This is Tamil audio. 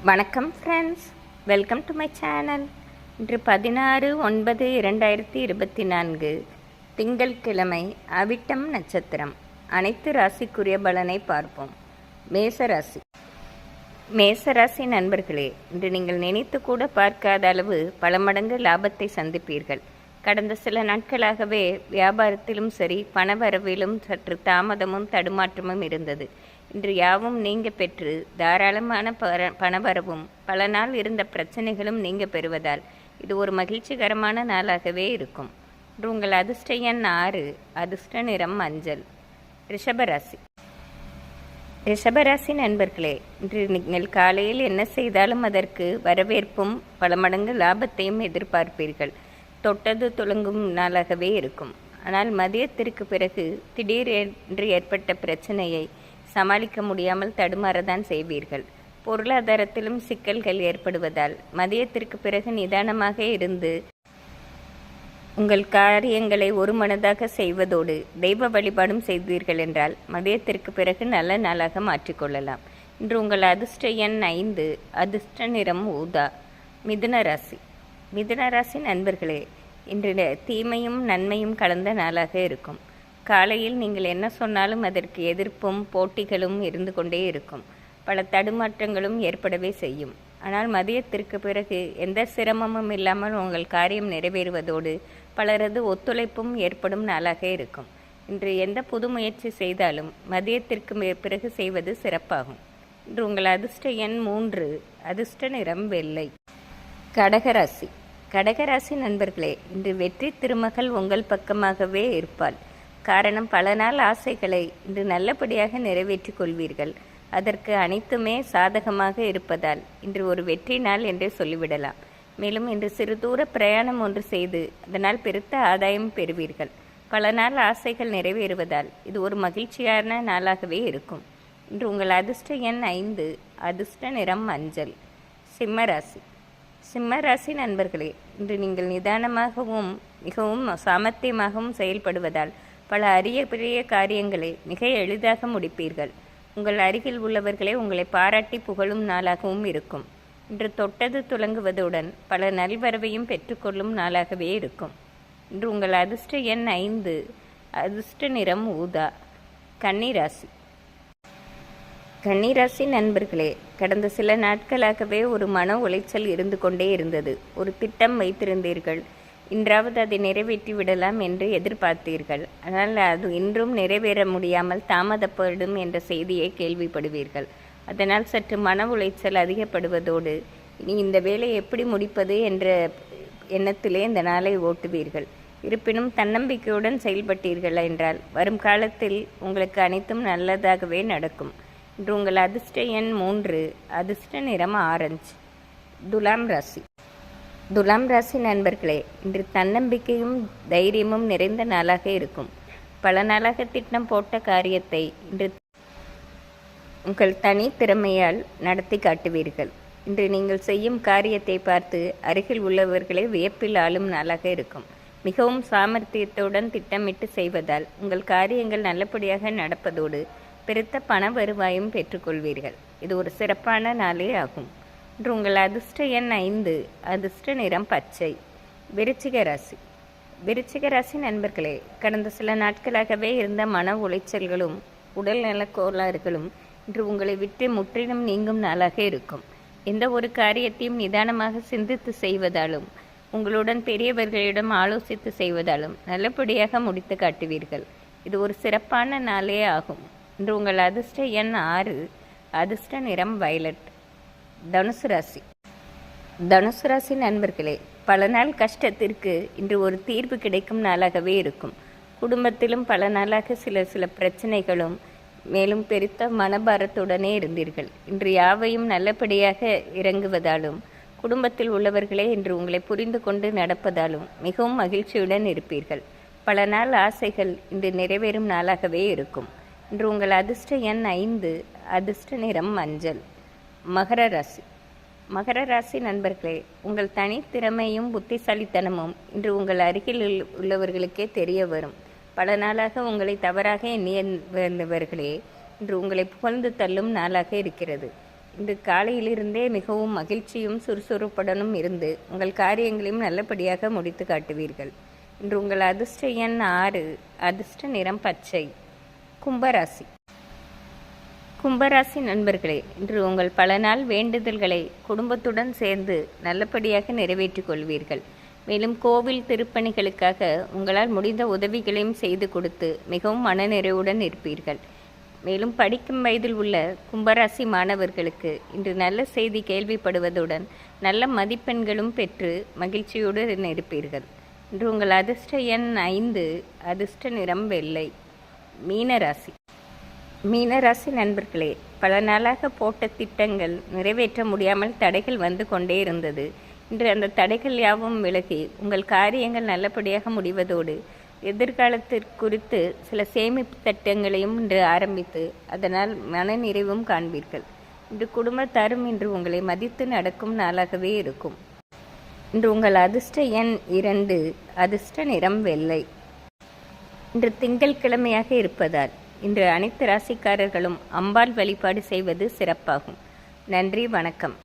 வணக்கம் friends, welcome to my channel. இன்று 16/9/2024 திங்கட்கிழமை, அவிட்டம் நட்சத்திரம். அனைத்து ராசிக்குரிய பலனை பார்ப்போம். மேசராசி. மேசராசி நண்பர்களே, இன்று நீங்கள் நினைத்து கூட பார்க்காத அளவு பல மடங்கு லாபத்தை சந்திப்பீர்கள். கடந்த சில நாட்களாகவே வியாபாரத்திலும் சரி, பணவரவிலும் சற்று தாமதமும் தடுமாற்றமும் இருந்தது. இன்று யாவும் நீங்க பெற்று தாராளமான பணவரவும் பல நாள் இருந்த பிரச்சனைகளும் நீங்க பெறுவதால் இது ஒரு மகிழ்ச்சிகரமான நாளாகவே இருக்கும். இன்று உங்கள் அதிர்ஷ்ட எண் 6, அதிர்ஷ்ட நிறம் மஞ்சள். ரிஷபராசி. ரிஷபராசி நண்பர்களே, இன்று நீங்கள் காலையில் என்ன செய்தாலும் அதற்கு வரவேற்பும் பல மடங்கு லாபத்தையும் எதிர்பார்ப்பீர்கள். தொட்டது துளங்கும் நாளாகவே இருக்கும். ஆனால் மதியத்திற்கு பிறகு திடீரென்று ஏற்பட்ட பிரச்சனையை சமாளிக்க முடியாமல் தடுமாறதான் செய்வீர்கள். பொருளாதாரத்திலும் சிக்கல்கள் ஏற்படுவதால் மதியத்திற்கு பிறகு நிதானமாக இருந்து உங்கள் காரியங்களை ஒரு மனதாக செய்வதோடு தெய்வ வழிபாடும் செய்தீர்கள் என்றால் மதியத்திற்கு பிறகு நல்ல நாளாக மாற்றிக்கொள்ளலாம். இன்று உங்கள் அதிர்ஷ்ட எண் 5, அதிர்ஷ்ட நிறம் ஊதா. மிதுன ராசி. மிதுன ராசி நண்பர்களே, இன்று தீமையும் நன்மையும் கலந்த நாளாக இருக்கும். காலையில் நீங்கள் என்ன சொன்னாலும் அதற்கு எதிர்ப்பும் போட்டிகளும் இருந்து கொண்டே இருக்கும். பல தடுமாற்றங்களும் ஏற்படவே செய்யும். ஆனால் மதியத்திற்கு பிறகு எந்த சிரமமும் இல்லாமல் உங்கள் காரியம் நிறைவேறுவதோடு பலரது ஒத்துழைப்பும் ஏற்படும் நாளாக இருக்கும். இன்று எந்த புது முயற்சி செய்தாலும் மதியத்திற்கு பிறகு செய்வது சிறப்பாகும். இன்று உங்கள் அதிர்ஷ்ட எண் 3, அதிர்ஷ்ட நிறம் வெள்ளை. கடகராசி. கடகராசி நண்பர்களே, இன்று வெற்றி திருமகள் உங்கள் பக்கமாகவே இருப்பாள். காரணம், பல நாள் ஆசைகளை இன்று நல்லபடியாக நிறைவேற்றிக் கொள்வீர்கள். அதற்கு அனைத்துமே சாதகமாக இருப்பதால் இன்று ஒரு வெற்றி நாள் என்றே சொல்லிவிடலாம். மேலும் இன்று சிறு தூர பிரயாணம் ஒன்று செய்து அதனால் பெருத்த ஆதாயம் பெறுவீர்கள். பல நாள் ஆசைகள் நிறைவேறுவதால் இது ஒரு மகிழ்ச்சியான நாளாகவே இருக்கும். இன்று உங்கள் அதிர்ஷ்ட எண் 5, அதிர்ஷ்ட நிறம் மஞ்சள். சிம்மராசி. சிம்மராசி நண்பர்களே, இன்று நீங்கள் நிதானமாகவும் மிகவும் சாமர்த்தியமாகவும் செயல்படுவதால் பல அரிய பெரிய காரியங்களை மிக எளிதாக முடிப்பீர்கள். உங்கள் அருகில் உள்ளவர்களே உங்களை பாராட்டி புகழும் நாளாகவும் இருக்கும். இன்று தொட்டது துலங்குவதுடன் பல நல்வரவையும் பெற்றுக்கொள்ளும் நாளாகவே இருக்கும். இன்று உங்கள் அதிர்ஷ்ட எண் 5, அதிர்ஷ்ட நிறம் ஊதா. கன்னிராசி. கன்னிராசி நண்பர்களே, கடந்த சில நாட்களாகவே ஒரு மன உளைச்சல் இருந்து கொண்டே இருந்தது. ஒரு திட்டம் வைத்திருந்தீர்கள். இன்றாவது அதை நிறைவேற்றி விடலாம் என்று எதிர்பார்த்தீர்கள். ஆனால் அது இன்றும் நிறைவேற முடியாமல் தாமதப்படும் என்ற செய்தியை கேள்விப்படுவீர்கள். அதனால் சற்று மன உளைச்சல் அதிகப்படுவதோடு இனி இந்த வேலையை எப்படி முடிப்பது என்ற எண்ணத்திலே இந்த நாளை ஓட்டுவீர்கள். இருப்பினும் தன்னம்பிக்கையுடன் செயல்பட்டீர்கள் என்றால் வரும் காலத்தில் உங்களுக்கு அனைத்தும் நல்லதாகவே நடக்கும். இன்று உங்கள் அதிர்ஷ்ட எண் 3, அதிர்ஷ்ட நிறம் ஆரஞ்சு. துலாம் ராசி. துலாம் ராசி நண்பர்களே, இன்று தன்னம்பிக்கையும் தைரியமும் நிறைந்த நாளாக இருக்கும். பல நாளாக திட்டம் போட்ட காரியத்தை இன்று உங்கள் தனி திறமையால் நடத்தி காட்டுவீர்கள். இன்று நீங்கள் செய்யும் காரியத்தை பார்த்து அருகில் உள்ளவர்களை வியப்பில் ஆளும் நாளாக இருக்கும். மிகவும் சாமர்த்தியத்துடன் திட்டமிட்டு செய்வதால் உங்கள் காரியங்கள் நல்லபடியாக நடப்பதோடு பெருத்த பண வருவாயும் பெற்றுக்கொள்வீர்கள். இது ஒரு சிறப்பான நாளே ஆகும். இன்று உங்கள் அதிர்ஷ்ட எண் 5, அதிர்ஷ்ட நிறம் பச்சை. விருச்சிக ராசி. விருச்சிக ராசி நண்பர்களே, கடந்த சில நாட்களாகவே இருந்த மன உளைச்சல்களும் உடல் நலக் கோளாறுகளும் இன்று உங்களை விட்டு முற்றிலும் நீங்கும் நாளாக இருக்கும். எந்த ஒரு காரியத்தையும் நிதானமாக சிந்தித்து செய்வதாலும் உங்களுடன் பெரியவர்களிடம் ஆலோசித்து செய்வதாலும் நல்லபடியாக முடித்து காட்டுவீர்கள். இது ஒரு சிறப்பான நாளே ஆகும். இன்று உங்கள் அதிர்ஷ்ட எண் 6, அதிர்ஷ்ட நிறம் வயலட். தனுசு ராசி. தனுசு ராசி நண்பர்களே, பல நாள் கஷ்டத்திற்கு இன்று ஒரு தீர்வு கிடைக்கும் நாளாகவே இருக்கும். குடும்பத்திலும் பல நாளாக சில பிரச்சனைகளும் மேலும் பெருத்த மனபாரத்துடனே இருந்தீர்கள். இன்று யாவையும் நல்லபடியாக இறங்குவதாலும் குடும்பத்தில் உள்ளவர்களே இன்று உங்களை புரிந்து கொண்டு நடப்பதாலும் மிகவும் மகிழ்ச்சியுடன் இருப்பீர்கள். பல நாள் ஆசைகள் இன்று நிறைவேறும் நாளாகவே இருக்கும். இன்று உங்கள் அதிர்ஷ்ட எண் 5, அதிர்ஷ்ட நிறம் மஞ்சள். மகர ராசி. மகர ராசி நண்பர்களே, உங்கள் தனித்திறமையும் புத்திசாலித்தனமும் இன்று உங்கள் அருகில் உள்ளவர்களுக்கே தெரிய வரும். பல நாளாக உங்களை தவறாக எண்ணியவர்களே இன்று உங்களை புகழ்ந்து தள்ளும் நாளாக இருக்கிறது. இந்த காலையிலிருந்தே மிகவும் மகிழ்ச்சியும் சுறுசுறுப்புடனும் இருந்து உங்கள் காரியங்களையும் நல்லபடியாக முடித்து காட்டுவீர்கள். இன்று உங்கள் அதிர்ஷ்ட எண் 6, அதிர்ஷ்ட நிறம் பச்சை. கும்பராசி. கும்பராசி நண்பர்களே, இன்று உங்கள் பல நாள் வேண்டுதல்களை குடும்பத்துடன் சேர்ந்து நல்லபடியாக நிறைவேற்றிக் கொள்வீர்கள். மேலும் கோவில் திருப்பணிகளுக்காக உங்களால் முடிந்த உதவிகளையும் செய்து கொடுத்து மிகவும் மனநிறைவுடன் இருப்பீர்கள். மேலும் படிக்கும் வயதில் உள்ள கும்பராசி மாணவர்களுக்கு இன்று நல்ல செய்தி கேள்விப்படுவதுடன் நல்ல மதிப்பெண்களும் பெற்று மகிழ்ச்சியுடன் இருப்பீர்கள். இன்று உங்கள் அதிர்ஷ்ட எண் 5, அதிர்ஷ்ட நிறம் வெள்ளை. மீனராசி. மீனராசி நண்பர்களே, பல நாளாக போட்ட திட்டங்கள் நிறைவேற்ற முடியாமல் தடைகள் வந்து கொண்டே இருந்தது. இன்று அந்த தடைகள் யாவும் விலகி உங்கள் காரியங்கள் நல்லபடியாக முடிவதோடு எதிர்காலத்திற்குறித்து சில சேமிப்பு திட்டங்களையும் இன்று ஆரம்பித்து அதனால் மனநிறைவும் காண்பீர்கள். இன்று குடும்பத்தாரும் இன்று உங்களை மதித்து நடக்கும் நாளாகவே இருக்கும். இன்று உங்கள் அதிர்ஷ்ட எண் 2, அதிர்ஷ்ட நிறம் வெள்ளை. இன்று திங்கட்கிழமையாக இருப்பதால் இன்று அனைத்து ராசிக்காரர்களும் அம்பாள் வழிபாடு செய்வது சிறப்பாகும். நன்றி, வணக்கம்.